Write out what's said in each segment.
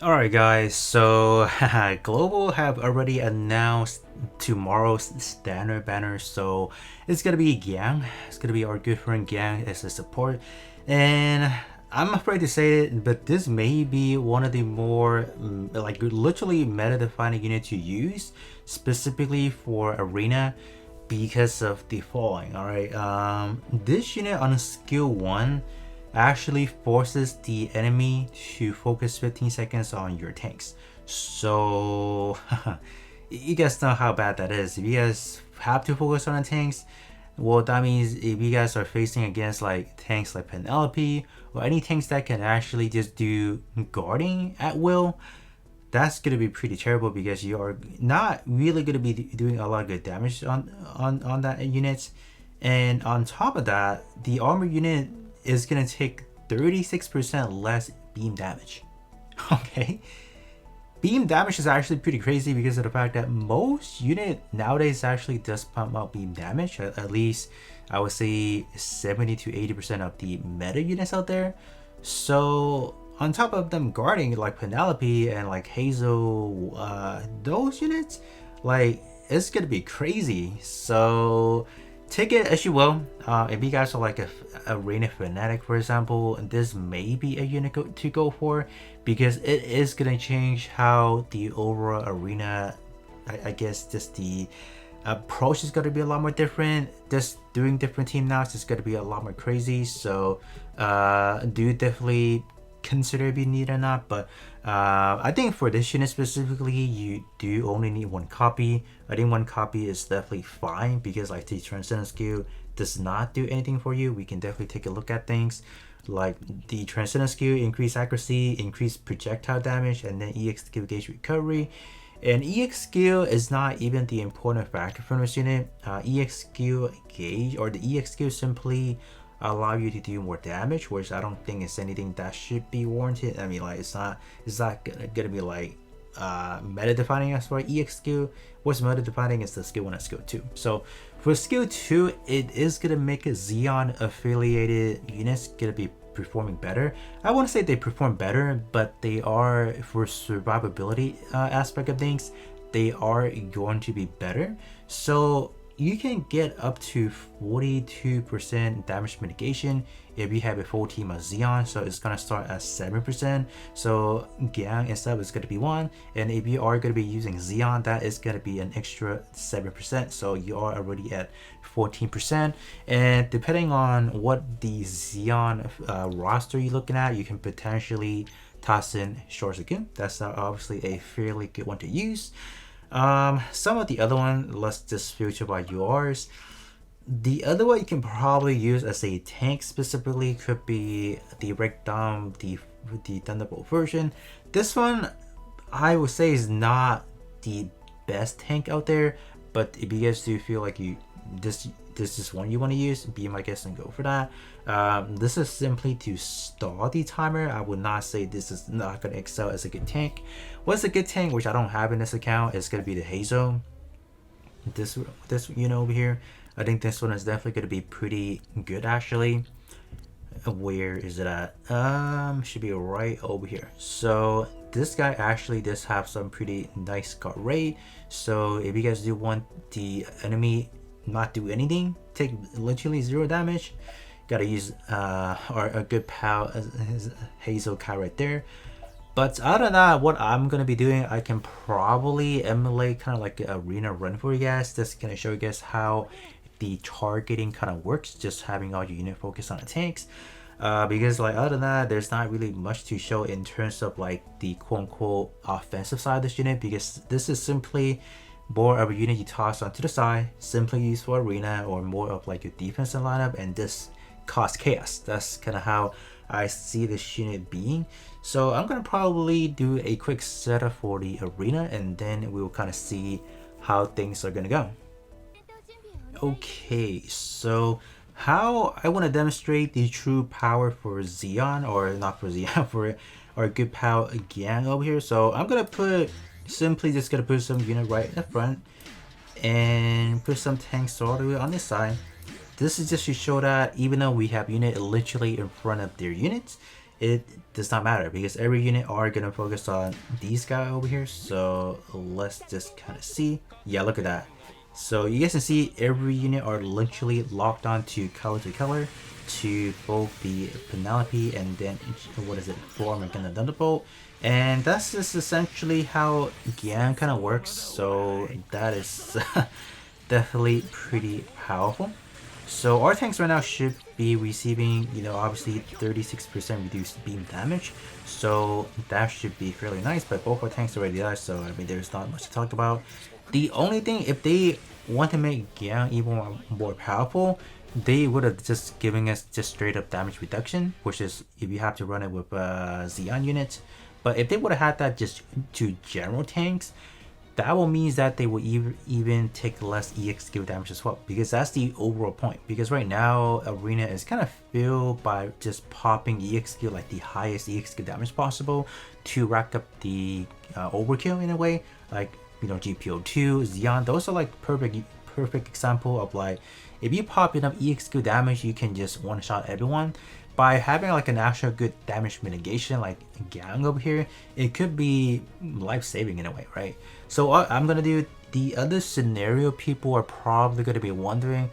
Alright guys, so Global have already announced tomorrow's standard banner, so it's gonna be Gyan. It's gonna be our good friend Gyan as a support. And I'm afraid to say it, but this may be one of the more like literally meta defining unit to use specifically for arena because of the following. Alright, this unit on skill 1 actually forces the enemy to focus 15 seconds on your tanks. So you guys know how bad that is. If you guys have to focus on the tanks, well, that means if you guys are facing against like tanks like Penelope or any tanks that can actually just do guarding at will, that's gonna be pretty terrible because you are not really gonna be doing a lot of good damage on that unit. And on top of that, the armor unit is gonna take 36% less beam damage. Okay, beam damage is actually pretty crazy because of the fact that most unit nowadays actually does pump out beam damage. At least I would say 70 to 80% of the meta units out there. So on top of them guarding like Penelope and like Hazel, those units, like it's gonna be crazy. So take it as you will. If you guys are like a arena fanatic, for example, this may be a unit to go for because it is gonna change how the overall arena, I guess, just the approach is gonna be a lot more different. Just doing different team knocks is gonna be a lot more crazy. So do definitely consider if you need it or not, but I think for this unit specifically, you do only need one copy. I think one copy is definitely fine because like the transcendent skill does not do anything for you. We can definitely take a look at things like the transcendent skill, increase accuracy, increase projectile damage, and then EX skill gauge recovery. And EX skill is not even the important factor for this unit. EX skill gauge or the EX skill simply allow you to do more damage, which I don't think is anything that should be warranted. I mean, like it's not gonna be like meta defining as far as EX skill. What's meta defining is the skill 1 and skill 2. So for skill 2, it is gonna make a Xeon affiliated units gonna be performing better. I want to say they perform better, but they are, for survivability aspect of things, they are going to be better. So you can get up to 42% damage mitigation if you have a full team of Xeon. So it's gonna start at 7%. So Gyan and stuff is gonna be 1, and if you are gonna be using Xeon, that is gonna be an extra 7%. So you are already at 14%. And depending on what the Xeon roster you're looking at, you can potentially toss in Shorzaku. That's obviously a fairly good one to use. Some of the other one, let's just filter by yours. The other one you can probably use as a tank specifically could be the Gundam, the Thunderbolt version. This one I would say is not the best tank out there, but if you guys do feel like this is one you want to use, be my guest and go for that. This is simply to stall the timer. I would not say this is not going to excel as a good tank. What's a good tank, which I don't have in this account, is going to be the Hazel. This unit over here. I think this one is definitely going to be pretty good actually. Where is it at? Should be right over here. So this guy actually does have some pretty nice guard rate. So if you guys do want the enemy not do anything, take literally 0 damage, gotta use a good pal as his Hazel Kai right there. But other than that, what I'm gonna be doing, I can probably emulate kind of like an arena run for you guys. Just gonna show you guys how the targeting kind of works, just having all your unit focus on the tanks. Because like other than that, there's not really much to show in terms of like the quote-unquote offensive side of this unit, because this is simply more of a unit you toss onto the side, simply used for arena, or more of like your defensive lineup, and this cause chaos. That's kind of how I see this unit being. So I'm gonna probably do a quick setup for the arena, and then we'll kind of see how things are gonna go. Okay, so how I want to demonstrate the true power for Xeon, or not for Xeon, for our good pal Gyan over here. So I'm gonna put simply just gonna put some unit right in the front and put some tanks all the way on this side. This is just to show that even though we have unit literally in front of their units, it does not matter because every unit are gonna focus on these guys over here. So let's just kind of see. Yeah, look at that. So you guys can see every unit are literally locked on to color to both the Penelope and then what is it, Form and the Thunderbolt. And that's just essentially how Gyan kind of works. So that is definitely pretty powerful. So our tanks right now should be receiving, you know, obviously 36% reduced beam damage. So that should be fairly nice, but both our tanks already died, so I mean there's not much to talk about. The only thing, if they want to make Gyan even more powerful, they would have just given us just straight up damage reduction, which is if you have to run it with Gyan units. But if they would have had that just to general tanks, that will mean that they will even take less EX skill damage as well, because that's the overall point. Because right now Arena is kind of filled by just popping EX skill, like the highest EX skill damage possible, to rack up the overkill in a way. Like, you know, GPO2, Gyan, those are like perfect example of like, if you pop enough EX skill damage, you can just one shot everyone. By having like an actual good damage mitigation like Gyan over here, it could be life-saving in a way, right? So I'm gonna do the other scenario. People are probably gonna be wondering,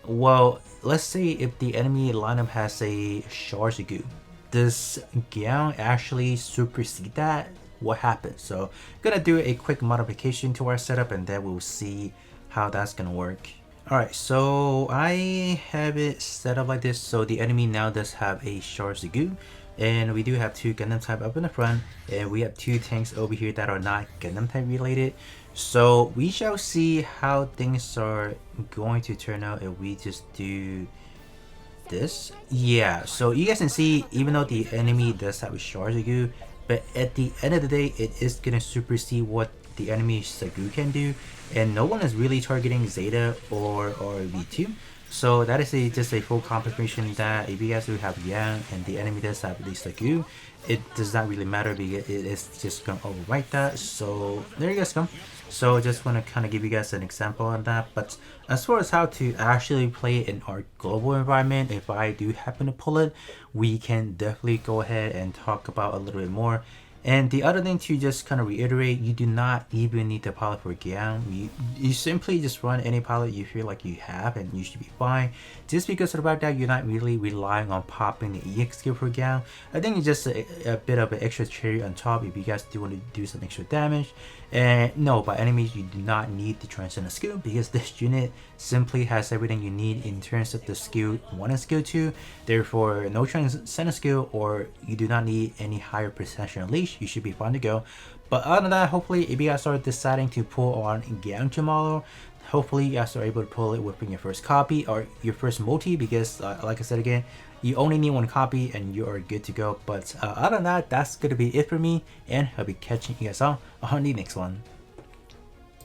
well, let's say if the enemy lineup has a Charge-Gu, does Gyan actually supersede that? What happens? So I'm gonna do a quick modification to our setup and then we'll see how that's gonna work. Alright, so I have it set up like this. So the enemy now does have a Charge-Gu, and we do have 2 Gundam type up in the front, and we have 2 tanks over here that are not Gundam type related. So we shall see how things are going to turn out if we just do this. Yeah, so you guys can see, even though the enemy does have a Charge-Gu, but at the end of the day, it is gonna supersede what the enemy Sagu can do, and no one is really targeting Zeta or V2. So that is just a full confirmation that if you guys do have Gyan and the enemy does have the Sagu, it does not really matter because it is just gonna overwrite that. So there you guys go. So just want to kind of give you guys an example on that. But as far as how to actually play in our global environment, if I do happen to pull it, we can definitely go ahead and talk about a little bit more. And the other thing to just kind of reiterate, you do not even need to pilot for Gyan. You simply just run any pilot you feel like you have and you should be fine. Just because of the fact that you're not really relying on popping the EX skill for Gyan, I think it's just a bit of an extra cherry on top if you guys do want to do some extra damage. And no, by any means, you do not need the Transcendent skill because this unit simply has everything you need in terms of the skill 1 and skill 2. Therefore, no Transcendent skill, or you do not need any higher precision unleash. You should be fine to go. But other than that, hopefully, if you guys are deciding to pull on Gyan tomorrow, hopefully you guys are able to pull it within your first copy or your first multi, because like I said again, you only need 1 copy and you are good to go. But other than that, that's going to be it for me, and I'll be catching you guys all on the next one.